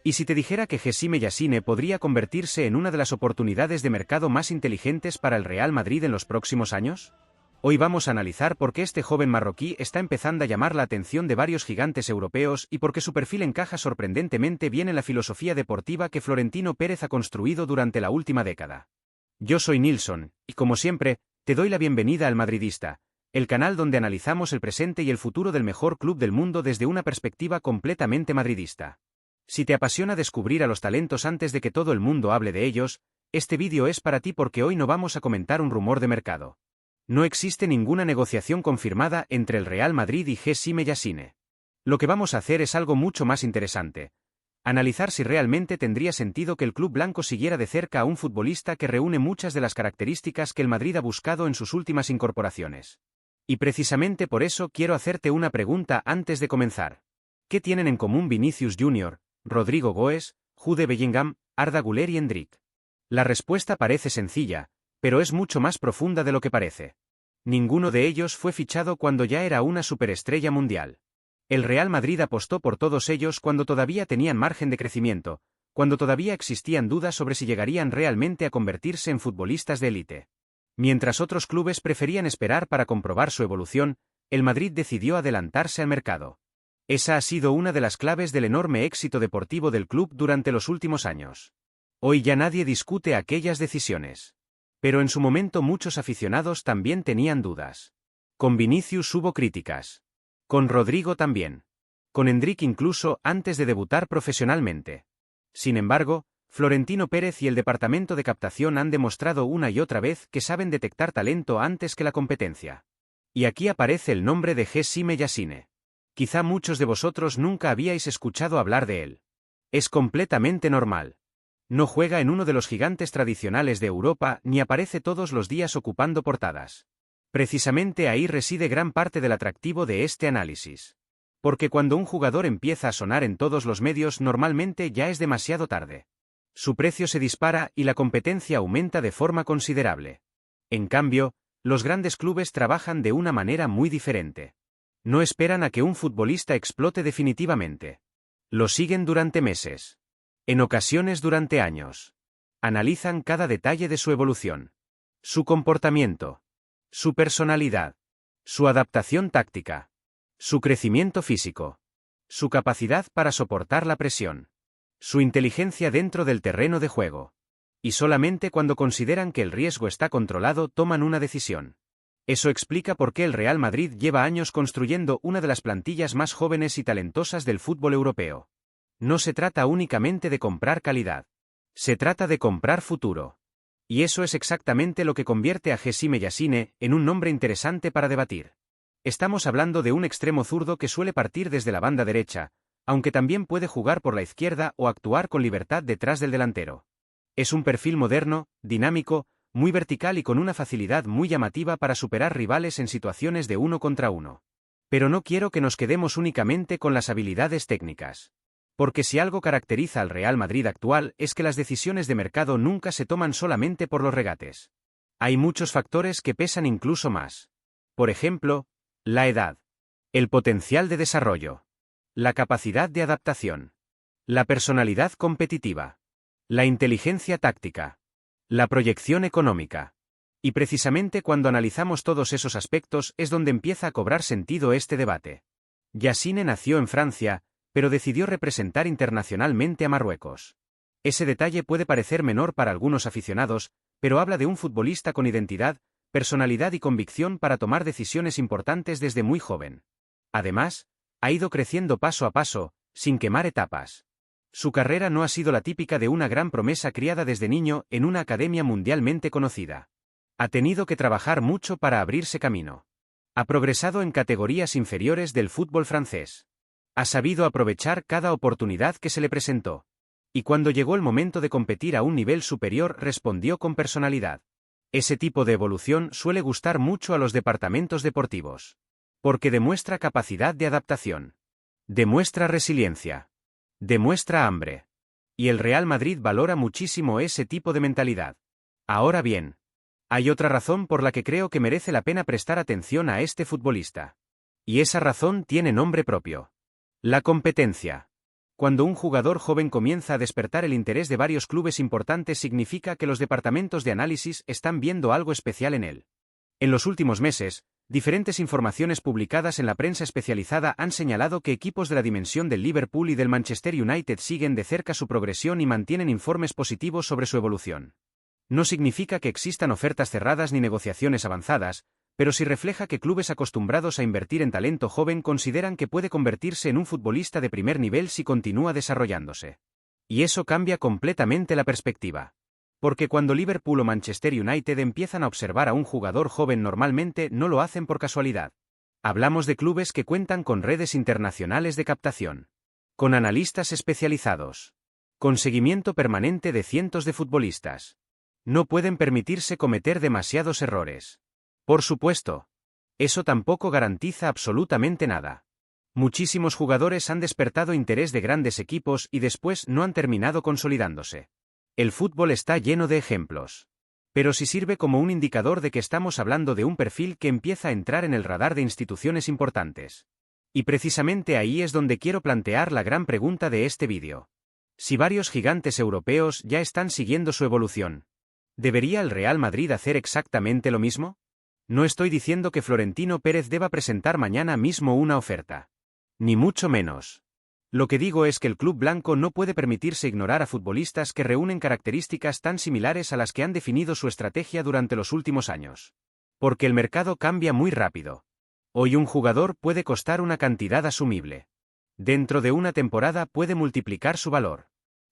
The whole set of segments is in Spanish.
¿Y si te dijera que Hessime Yassine podría convertirse en una de las oportunidades de mercado más inteligentes para el Real Madrid en los próximos años? Hoy vamos a analizar por qué este joven marroquí está empezando a llamar la atención de varios gigantes europeos y por qué su perfil encaja sorprendentemente bien en la filosofía deportiva que Florentino Pérez ha construido durante la última década. Yo soy Nilsson, y como siempre, te doy la bienvenida al Madridista, el canal donde analizamos el presente y el futuro del mejor club del mundo desde una perspectiva completamente madridista. Si te apasiona descubrir a los talentos antes de que todo el mundo hable de ellos, este vídeo es para ti porque hoy no vamos a comentar un rumor de mercado. No existe ninguna negociación confirmada entre el Real Madrid y Hessime Yassine. Lo que vamos a hacer es algo mucho más interesante. Analizar si realmente tendría sentido que el club blanco siguiera de cerca a un futbolista que reúne muchas de las características que el Madrid ha buscado en sus últimas incorporaciones. Y precisamente por eso quiero hacerte una pregunta antes de comenzar. ¿Qué tienen en común Vinicius Jr., Rodrigo Goes, Jude Bellingham, Arda Güler y Endrick? La respuesta parece sencilla, pero es mucho más profunda de lo que parece. Ninguno de ellos fue fichado cuando ya era una superestrella mundial. El Real Madrid apostó por todos ellos cuando todavía tenían margen de crecimiento, cuando todavía existían dudas sobre si llegarían realmente a convertirse en futbolistas de élite. Mientras otros clubes preferían esperar para comprobar su evolución, el Madrid decidió adelantarse al mercado. Esa ha sido una de las claves del enorme éxito deportivo del club durante los últimos años. Hoy ya nadie discute aquellas decisiones. Pero en su momento muchos aficionados también tenían dudas. Con Vinicius hubo críticas. Con Rodrigo también. Con Endrick incluso antes de debutar profesionalmente. Sin embargo, Florentino Pérez y el departamento de captación han demostrado una y otra vez que saben detectar talento antes que la competencia. Y aquí aparece el nombre de Hessime Yassine. Quizá muchos de vosotros nunca habíais escuchado hablar de él. Es completamente normal. No juega en uno de los gigantes tradicionales de Europa ni aparece todos los días ocupando portadas. Precisamente ahí reside gran parte del atractivo de este análisis. Porque cuando un jugador empieza a sonar en todos los medios normalmente ya es demasiado tarde. Su precio se dispara y la competencia aumenta de forma considerable. En cambio, los grandes clubes trabajan de una manera muy diferente. No esperan a que un futbolista explote definitivamente. Lo siguen durante meses. En ocasiones durante años. Analizan cada detalle de su evolución. Su comportamiento. Su personalidad. Su adaptación táctica. Su crecimiento físico. Su capacidad para soportar la presión. Su inteligencia dentro del terreno de juego. Y solamente cuando consideran que el riesgo está controlado toman una decisión. Eso explica por qué el Real Madrid lleva años construyendo una de las plantillas más jóvenes y talentosas del fútbol europeo. No se trata únicamente de comprar calidad. Se trata de comprar futuro. Y eso es exactamente lo que convierte a Hessime Yassine en un nombre interesante para debatir. Estamos hablando de un extremo zurdo que suele partir desde la banda derecha, aunque también puede jugar por la izquierda o actuar con libertad detrás del delantero. Es un perfil moderno, dinámico, muy vertical y con una facilidad muy llamativa para superar rivales en situaciones de uno contra uno. Pero no quiero que nos quedemos únicamente con las habilidades técnicas. Porque si algo caracteriza al Real Madrid actual es que las decisiones de mercado nunca se toman solamente por los regates. Hay muchos factores que pesan incluso más. Por ejemplo, la edad, el potencial de desarrollo, la capacidad de adaptación, la personalidad competitiva, la inteligencia táctica, la proyección económica. Y precisamente cuando analizamos todos esos aspectos es donde empieza a cobrar sentido este debate. Yassine nació en Francia, pero decidió representar internacionalmente a Marruecos. Ese detalle puede parecer menor para algunos aficionados, pero habla de un futbolista con identidad, personalidad y convicción para tomar decisiones importantes desde muy joven. Además, ha ido creciendo paso a paso, sin quemar etapas. Su carrera no ha sido la típica de una gran promesa criada desde niño en una academia mundialmente conocida. Ha tenido que trabajar mucho para abrirse camino. Ha progresado en categorías inferiores del fútbol francés. Ha sabido aprovechar cada oportunidad que se le presentó. Y cuando llegó el momento de competir a un nivel superior respondió con personalidad. Ese tipo de evolución suele gustar mucho a los departamentos deportivos. Porque demuestra capacidad de adaptación. Demuestra resiliencia. Demuestra hambre. Y el Real Madrid valora muchísimo ese tipo de mentalidad. Ahora bien, hay otra razón por la que creo que merece la pena prestar atención a este futbolista. Y esa razón tiene nombre propio. La competencia. Cuando un jugador joven comienza a despertar el interés de varios clubes importantes significa que los departamentos de análisis están viendo algo especial en él. En los últimos meses, diferentes informaciones publicadas en la prensa especializada han señalado que equipos de la dimensión del Liverpool y del Manchester United siguen de cerca su progresión y mantienen informes positivos sobre su evolución. No significa que existan ofertas cerradas ni negociaciones avanzadas, pero sí refleja que clubes acostumbrados a invertir en talento joven consideran que puede convertirse en un futbolista de primer nivel si continúa desarrollándose. Y eso cambia completamente la perspectiva. Porque cuando Liverpool o Manchester United empiezan a observar a un jugador joven normalmente no lo hacen por casualidad. Hablamos de clubes que cuentan con redes internacionales de captación, con analistas especializados, con seguimiento permanente de cientos de futbolistas. No pueden permitirse cometer demasiados errores. Por supuesto, eso tampoco garantiza absolutamente nada. Muchísimos jugadores han despertado interés de grandes equipos y después no han terminado consolidándose. El fútbol está lleno de ejemplos. Pero sí sirve como un indicador de que estamos hablando de un perfil que empieza a entrar en el radar de instituciones importantes. Y precisamente ahí es donde quiero plantear la gran pregunta de este vídeo. Si varios gigantes europeos ya están siguiendo su evolución, ¿debería el Real Madrid hacer exactamente lo mismo? No estoy diciendo que Florentino Pérez deba presentar mañana mismo una oferta. Ni mucho menos. Lo que digo es que el club blanco no puede permitirse ignorar a futbolistas que reúnen características tan similares a las que han definido su estrategia durante los últimos años. Porque el mercado cambia muy rápido. Hoy un jugador puede costar una cantidad asumible. Dentro de una temporada puede multiplicar su valor.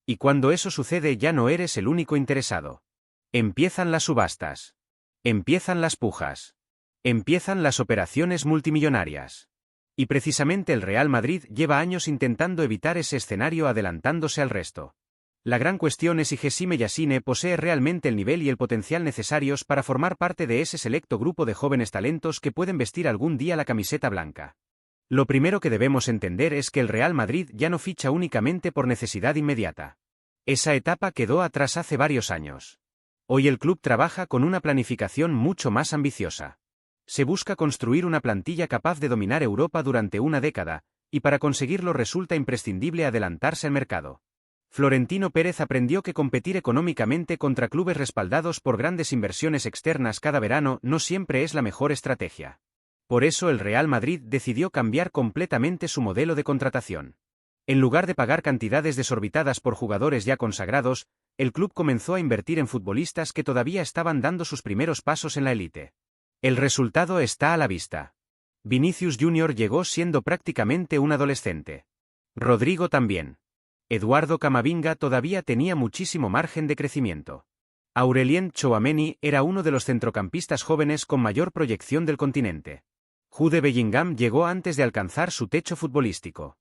Y cuando eso sucede ya no eres el único interesado. Empiezan las subastas. Empiezan las pujas. Empiezan las operaciones multimillonarias. Y precisamente el Real Madrid lleva años intentando evitar ese escenario adelantándose al resto. La gran cuestión es si Heshime Yasine posee realmente el nivel y el potencial necesarios para formar parte de ese selecto grupo de jóvenes talentos que pueden vestir algún día la camiseta blanca. Lo primero que debemos entender es que el Real Madrid ya no ficha únicamente por necesidad inmediata. Esa etapa quedó atrás hace varios años. Hoy el club trabaja con una planificación mucho más ambiciosa. Se busca construir una plantilla capaz de dominar Europa durante una década, y para conseguirlo resulta imprescindible adelantarse al mercado. Florentino Pérez aprendió que competir económicamente contra clubes respaldados por grandes inversiones externas cada verano no siempre es la mejor estrategia. Por eso el Real Madrid decidió cambiar completamente su modelo de contratación. En lugar de pagar cantidades desorbitadas por jugadores ya consagrados, el club comenzó a invertir en futbolistas que todavía estaban dando sus primeros pasos en la élite. El resultado está a la vista. Vinicius Jr. llegó siendo prácticamente un adolescente. Rodrigo también. Eduardo Camavinga todavía tenía muchísimo margen de crecimiento. Aurelien Tchouaméni era uno de los centrocampistas jóvenes con mayor proyección del continente. Jude Bellingham llegó antes de alcanzar su techo futbolístico.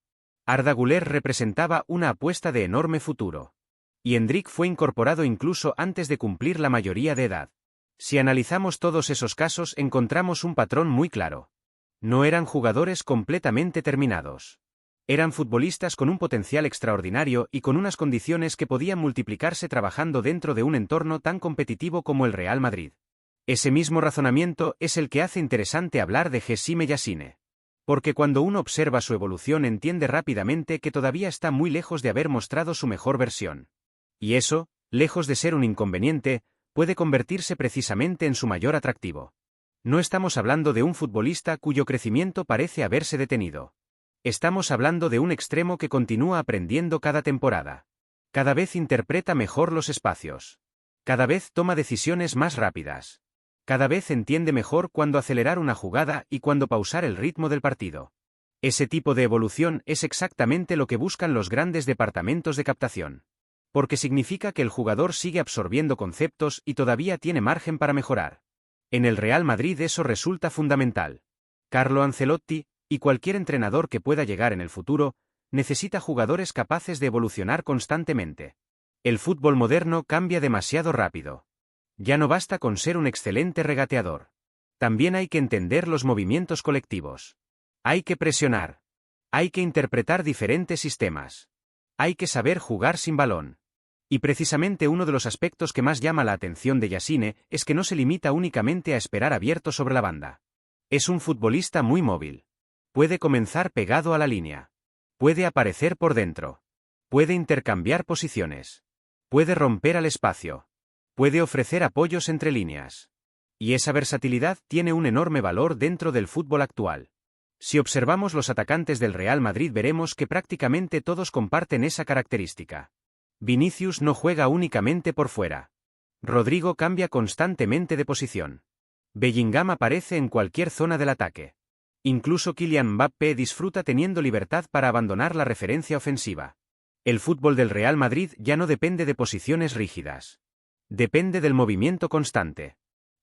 Arda Güler representaba una apuesta de enorme futuro. Y Endrick fue incorporado incluso antes de cumplir la mayoría de edad. Si analizamos todos esos casos encontramos un patrón muy claro. No eran jugadores completamente terminados. Eran futbolistas con un potencial extraordinario y con unas condiciones que podían multiplicarse trabajando dentro de un entorno tan competitivo como el Real Madrid. Ese mismo razonamiento es el que hace interesante hablar de Heshime Yasine. Porque cuando uno observa su evolución entiende rápidamente que todavía está muy lejos de haber mostrado su mejor versión. Y eso, lejos de ser un inconveniente, puede convertirse precisamente en su mayor atractivo. No estamos hablando de un futbolista cuyo crecimiento parece haberse detenido. Estamos hablando de un extremo que continúa aprendiendo cada temporada. Cada vez interpreta mejor los espacios. Cada vez toma decisiones más rápidas. Cada vez entiende mejor cuándo acelerar una jugada y cuándo pausar el ritmo del partido. Ese tipo de evolución es exactamente lo que buscan los grandes departamentos de captación. Porque significa que el jugador sigue absorbiendo conceptos y todavía tiene margen para mejorar. En el Real Madrid eso resulta fundamental. Carlo Ancelotti, y cualquier entrenador que pueda llegar en el futuro, necesita jugadores capaces de evolucionar constantemente. El fútbol moderno cambia demasiado rápido. Ya no basta con ser un excelente regateador. También hay que entender los movimientos colectivos. Hay que presionar. Hay que interpretar diferentes sistemas. Hay que saber jugar sin balón. Y precisamente uno de los aspectos que más llama la atención de Yasine es que no se limita únicamente a esperar abierto sobre la banda. Es un futbolista muy móvil. Puede comenzar pegado a la línea. Puede aparecer por dentro. Puede intercambiar posiciones. Puede romper al espacio. Puede ofrecer apoyos entre líneas. Y esa versatilidad tiene un enorme valor dentro del fútbol actual. Si observamos los atacantes del Real Madrid veremos que prácticamente todos comparten esa característica. Vinicius no juega únicamente por fuera. Rodrigo cambia constantemente de posición. Bellingham aparece en cualquier zona del ataque. Incluso Kylian Mbappé disfruta teniendo libertad para abandonar la referencia ofensiva. El fútbol del Real Madrid ya no depende de posiciones rígidas. Depende del movimiento constante.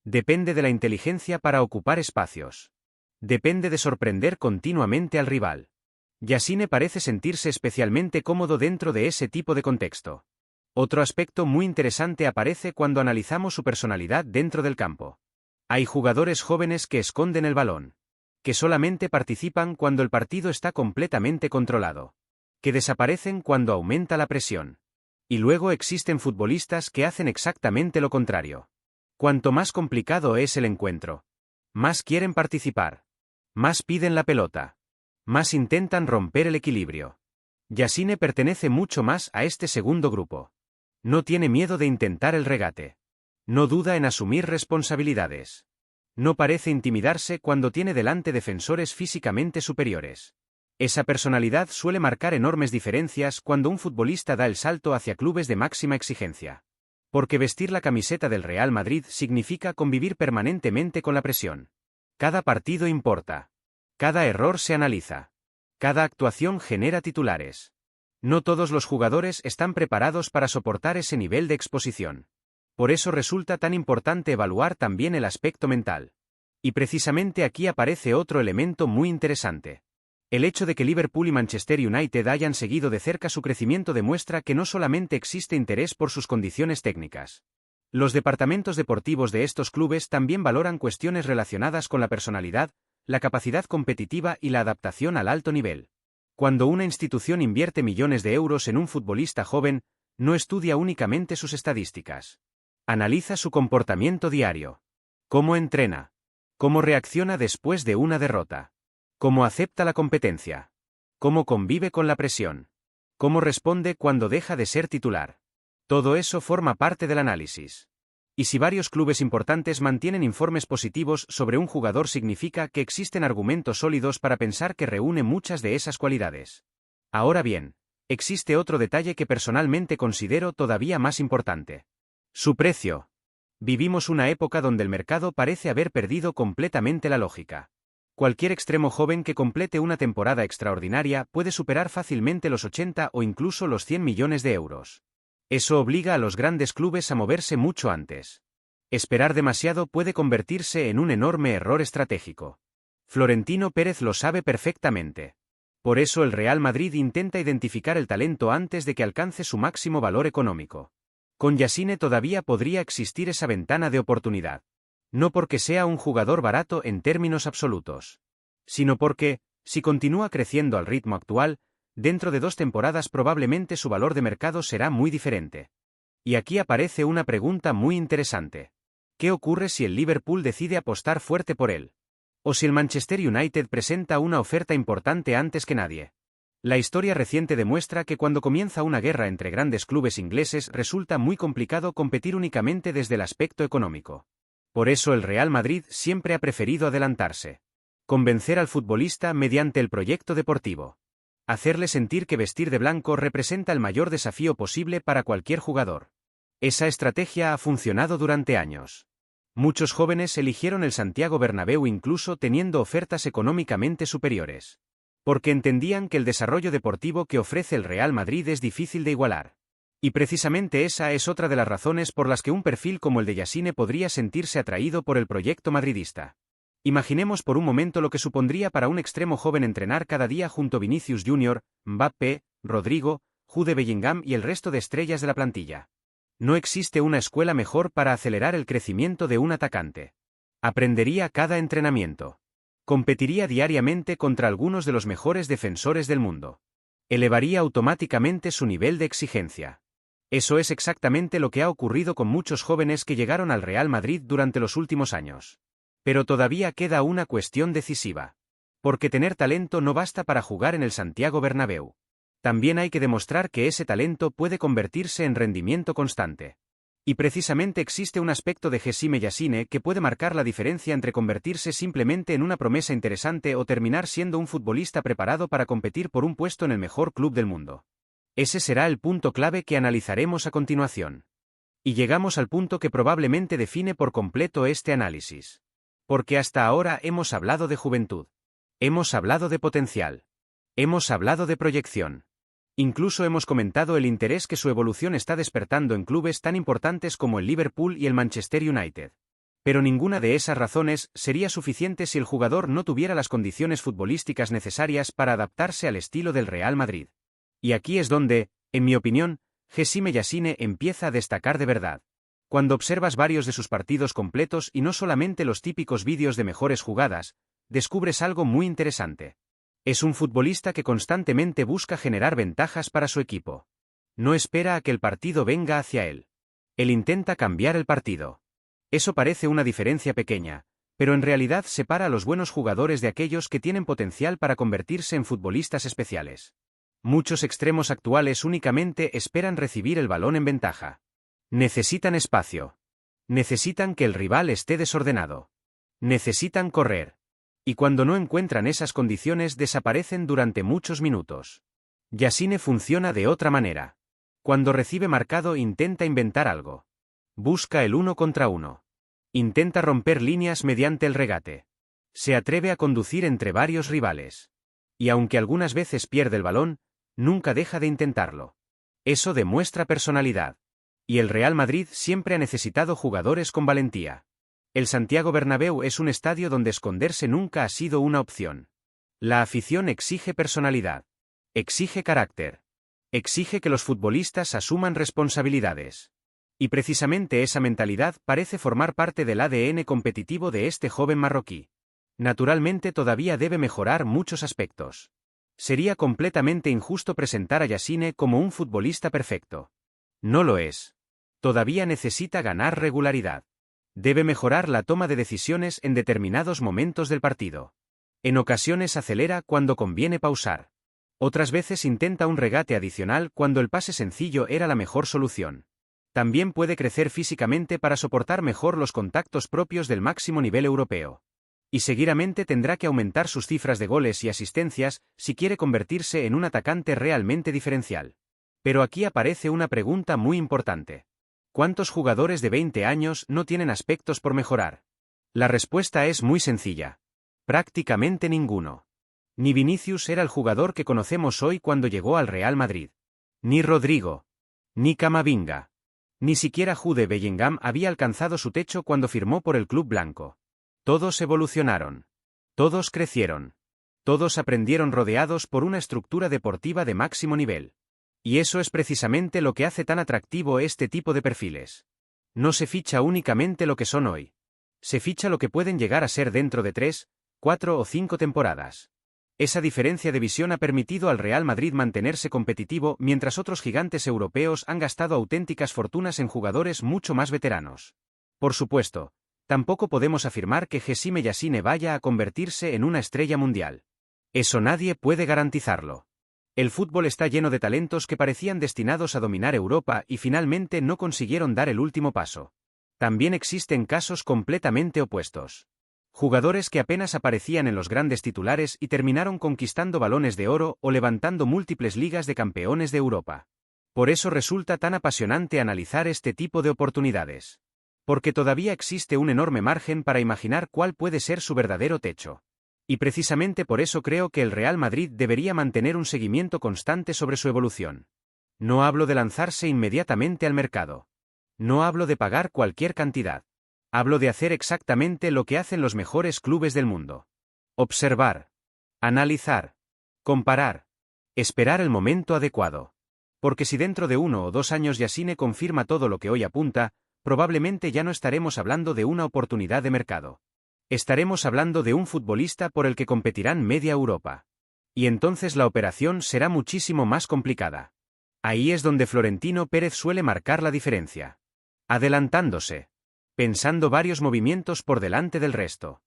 Depende de la inteligencia para ocupar espacios. Depende de sorprender continuamente al rival. Yassine parece sentirse especialmente cómodo dentro de ese tipo de contexto. Otro aspecto muy interesante aparece cuando analizamos su personalidad dentro del campo. Hay jugadores jóvenes que esconden el balón, que solamente participan cuando el partido está completamente controlado, que desaparecen cuando aumenta la presión. Y luego existen futbolistas que hacen exactamente lo contrario. Cuanto más complicado es el encuentro, más quieren participar, más piden la pelota, más intentan romper el equilibrio. Yassine pertenece mucho más a este segundo grupo. No tiene miedo de intentar el regate. No duda en asumir responsabilidades. No parece intimidarse cuando tiene delante defensores físicamente superiores. Esa personalidad suele marcar enormes diferencias cuando un futbolista da el salto hacia clubes de máxima exigencia. Porque vestir la camiseta del Real Madrid significa convivir permanentemente con la presión. Cada partido importa. Cada error se analiza. Cada actuación genera titulares. No todos los jugadores están preparados para soportar ese nivel de exposición. Por eso resulta tan importante evaluar también el aspecto mental. Y precisamente aquí aparece otro elemento muy interesante. El hecho de que Liverpool y Manchester United hayan seguido de cerca su crecimiento demuestra que no solamente existe interés por sus condiciones técnicas. Los departamentos deportivos de estos clubes también valoran cuestiones relacionadas con la personalidad, la capacidad competitiva y la adaptación al alto nivel. Cuando una institución invierte millones de euros en un futbolista joven, no estudia únicamente sus estadísticas. Analiza su comportamiento diario. Cómo entrena. Cómo reacciona después de una derrota. Cómo acepta la competencia. Cómo convive con la presión. Cómo responde cuando deja de ser titular. Todo eso forma parte del análisis. Y si varios clubes importantes mantienen informes positivos sobre un jugador significa que existen argumentos sólidos para pensar que reúne muchas de esas cualidades. Ahora bien, existe otro detalle que personalmente considero todavía más importante. Su precio. Vivimos una época donde el mercado parece haber perdido completamente la lógica. Cualquier extremo joven que complete una temporada extraordinaria puede superar fácilmente los 80 o incluso los 100 millones de euros. Eso obliga a los grandes clubes a moverse mucho antes. Esperar demasiado puede convertirse en un enorme error estratégico. Florentino Pérez lo sabe perfectamente. Por eso el Real Madrid intenta identificar el talento antes de que alcance su máximo valor económico. Con Yassine todavía podría existir esa ventana de oportunidad. No porque sea un jugador barato en términos absolutos, sino porque, si continúa creciendo al ritmo actual, dentro de 2 temporadas probablemente su valor de mercado será muy diferente. Y aquí aparece una pregunta muy interesante. ¿Qué ocurre si el Liverpool decide apostar fuerte por él? ¿O si el Manchester United presenta una oferta importante antes que nadie? La historia reciente demuestra que cuando comienza una guerra entre grandes clubes ingleses resulta muy complicado competir únicamente desde el aspecto económico. Por eso el Real Madrid siempre ha preferido adelantarse. Convencer al futbolista mediante el proyecto deportivo. Hacerle sentir que vestir de blanco representa el mayor desafío posible para cualquier jugador. Esa estrategia ha funcionado durante años. Muchos jóvenes eligieron el Santiago Bernabéu incluso teniendo ofertas económicamente superiores. Porque entendían que el desarrollo deportivo que ofrece el Real Madrid es difícil de igualar. Y precisamente esa es otra de las razones por las que un perfil como el de Yassine podría sentirse atraído por el proyecto madridista. Imaginemos por un momento lo que supondría para un extremo joven entrenar cada día junto a Vinicius Jr., Mbappé, Rodrigo, Jude Bellingham y el resto de estrellas de la plantilla. No existe una escuela mejor para acelerar el crecimiento de un atacante. Aprendería cada entrenamiento. Competiría diariamente contra algunos de los mejores defensores del mundo. Elevaría automáticamente su nivel de exigencia. Eso es exactamente lo que ha ocurrido con muchos jóvenes que llegaron al Real Madrid durante los últimos años. Pero todavía queda una cuestión decisiva. Porque tener talento no basta para jugar en el Santiago Bernabéu. También hay que demostrar que ese talento puede convertirse en rendimiento constante. Y precisamente existe un aspecto de Gesime Yasine que puede marcar la diferencia entre convertirse simplemente en una promesa interesante o terminar siendo un futbolista preparado para competir por un puesto en el mejor club del mundo. Ese será el punto clave que analizaremos a continuación. Y llegamos al punto que probablemente define por completo este análisis. Porque hasta ahora hemos hablado de juventud. Hemos hablado de potencial. Hemos hablado de proyección. Incluso hemos comentado el interés que su evolución está despertando en clubes tan importantes como el Liverpool y el Manchester United. Pero ninguna de esas razones sería suficiente si el jugador no tuviera las condiciones futbolísticas necesarias para adaptarse al estilo del Real Madrid. Y aquí es donde, en mi opinión, Gesime Yasine empieza a destacar de verdad. Cuando observas varios de sus partidos completos y no solamente los típicos vídeos de mejores jugadas, descubres algo muy interesante. Es un futbolista que constantemente busca generar ventajas para su equipo. No espera a que el partido venga hacia él. Él intenta cambiar el partido. Eso parece una diferencia pequeña, pero en realidad separa a los buenos jugadores de aquellos que tienen potencial para convertirse en futbolistas especiales. Muchos extremos actuales únicamente esperan recibir el balón en ventaja. Necesitan espacio. Necesitan que el rival esté desordenado. Necesitan correr. Y cuando no encuentran esas condiciones desaparecen durante muchos minutos. Yasine funciona de otra manera. Cuando recibe marcado intenta inventar algo. Busca el 1 contra 1. Intenta romper líneas mediante el regate. Se atreve a conducir entre varios rivales. Y aunque algunas veces pierde el balón, nunca deja de intentarlo. Eso demuestra personalidad. Y el Real Madrid siempre ha necesitado jugadores con valentía. El Santiago Bernabéu es un estadio donde esconderse nunca ha sido una opción. La afición exige personalidad. Exige carácter. Exige que los futbolistas asuman responsabilidades. Y precisamente esa mentalidad parece formar parte del ADN competitivo de este joven marroquí. Naturalmente todavía debe mejorar muchos aspectos. Sería completamente injusto presentar a Yasine como un futbolista perfecto. No lo es. Todavía necesita ganar regularidad. Debe mejorar la toma de decisiones en determinados momentos del partido. En ocasiones acelera cuando conviene pausar. Otras veces intenta un regate adicional cuando el pase sencillo era la mejor solución. También puede crecer físicamente para soportar mejor los contactos propios del máximo nivel europeo. Y seguidamente tendrá que aumentar sus cifras de goles y asistencias si quiere convertirse en un atacante realmente diferencial. Pero aquí aparece una pregunta muy importante. ¿Cuántos jugadores de 20 años no tienen aspectos por mejorar? La respuesta es muy sencilla. Prácticamente ninguno. Ni Vinicius era el jugador que conocemos hoy cuando llegó al Real Madrid. Ni Rodrigo. Ni Camavinga. Ni siquiera Jude Bellingham había alcanzado su techo cuando firmó por el club blanco. Todos evolucionaron. Todos crecieron. Todos aprendieron rodeados por una estructura deportiva de máximo nivel. Y eso es precisamente lo que hace tan atractivo este tipo de perfiles. No se ficha únicamente lo que son hoy. Se ficha lo que pueden llegar a ser dentro de 3, 4 o 5 temporadas. Esa diferencia de visión ha permitido al Real Madrid mantenerse competitivo mientras otros gigantes europeos han gastado auténticas fortunas en jugadores mucho más veteranos. Por supuesto, tampoco podemos afirmar que Gesime Yasine vaya a convertirse en una estrella mundial. Eso nadie puede garantizarlo. El fútbol está lleno de talentos que parecían destinados a dominar Europa y finalmente no consiguieron dar el último paso. También existen casos completamente opuestos. Jugadores que apenas aparecían en los grandes titulares y terminaron conquistando balones de oro o levantando múltiples ligas de campeones de Europa. Por eso resulta tan apasionante analizar este tipo de oportunidades. Porque todavía existe un enorme margen para imaginar cuál puede ser su verdadero techo. Y precisamente por eso creo que el Real Madrid debería mantener un seguimiento constante sobre su evolución. No hablo de lanzarse inmediatamente al mercado. No hablo de pagar cualquier cantidad. Hablo de hacer exactamente lo que hacen los mejores clubes del mundo. Observar. Analizar. Comparar. Esperar el momento adecuado. Porque si dentro de 1 o 2 años Yasine confirma todo lo que hoy apunta, probablemente ya no estaremos hablando de una oportunidad de mercado. Estaremos hablando de un futbolista por el que competirán media Europa. Y entonces la operación será muchísimo más complicada. Ahí es donde Florentino Pérez suele marcar la diferencia. Adelantándose. Pensando varios movimientos por delante del resto.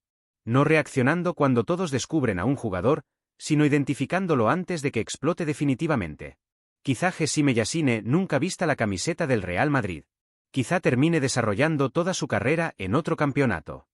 No reaccionando cuando todos descubren a un jugador, sino identificándolo antes de que explote definitivamente. Quizá Heshime Yasine nunca vista la camiseta del Real Madrid. Quizá termine desarrollando toda su carrera en otro campeonato.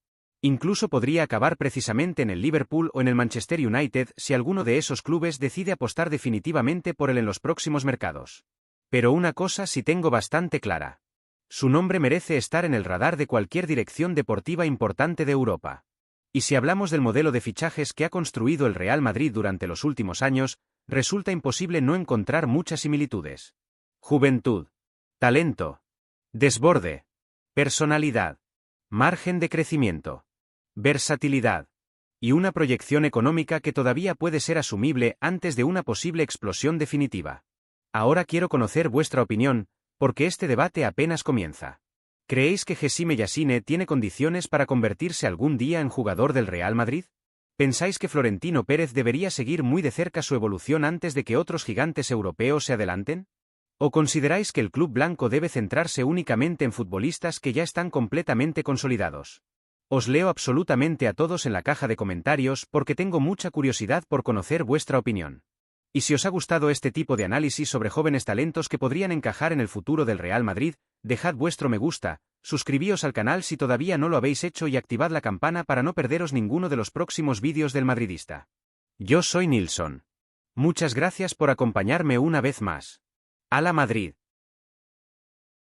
Incluso podría acabar precisamente en el Liverpool o en el Manchester United si alguno de esos clubes decide apostar definitivamente por él en los próximos mercados. Pero una cosa sí tengo bastante clara. Su nombre merece estar en el radar de cualquier dirección deportiva importante de Europa. Y si hablamos del modelo de fichajes que ha construido el Real Madrid durante los últimos años, resulta imposible no encontrar muchas similitudes. Juventud, talento, desborde, personalidad, margen de crecimiento, versatilidad, y una proyección económica que todavía puede ser asumible antes de una posible explosión definitiva. Ahora quiero conocer vuestra opinión, porque este debate apenas comienza. ¿Creéis que Heshime Yasine tiene condiciones para convertirse algún día en jugador del Real Madrid? ¿Pensáis que Florentino Pérez debería seguir muy de cerca su evolución antes de que otros gigantes europeos se adelanten? ¿O consideráis que el club blanco debe centrarse únicamente en futbolistas que ya están completamente consolidados? Os leo absolutamente a todos en la caja de comentarios porque tengo mucha curiosidad por conocer vuestra opinión. Y si os ha gustado este tipo de análisis sobre jóvenes talentos que podrían encajar en el futuro del Real Madrid, dejad vuestro me gusta, suscribíos al canal si todavía no lo habéis hecho y activad la campana para no perderos ninguno de los próximos vídeos del madridista. Yo soy Nilsson. Muchas gracias por acompañarme una vez más. ¡Hala Madrid!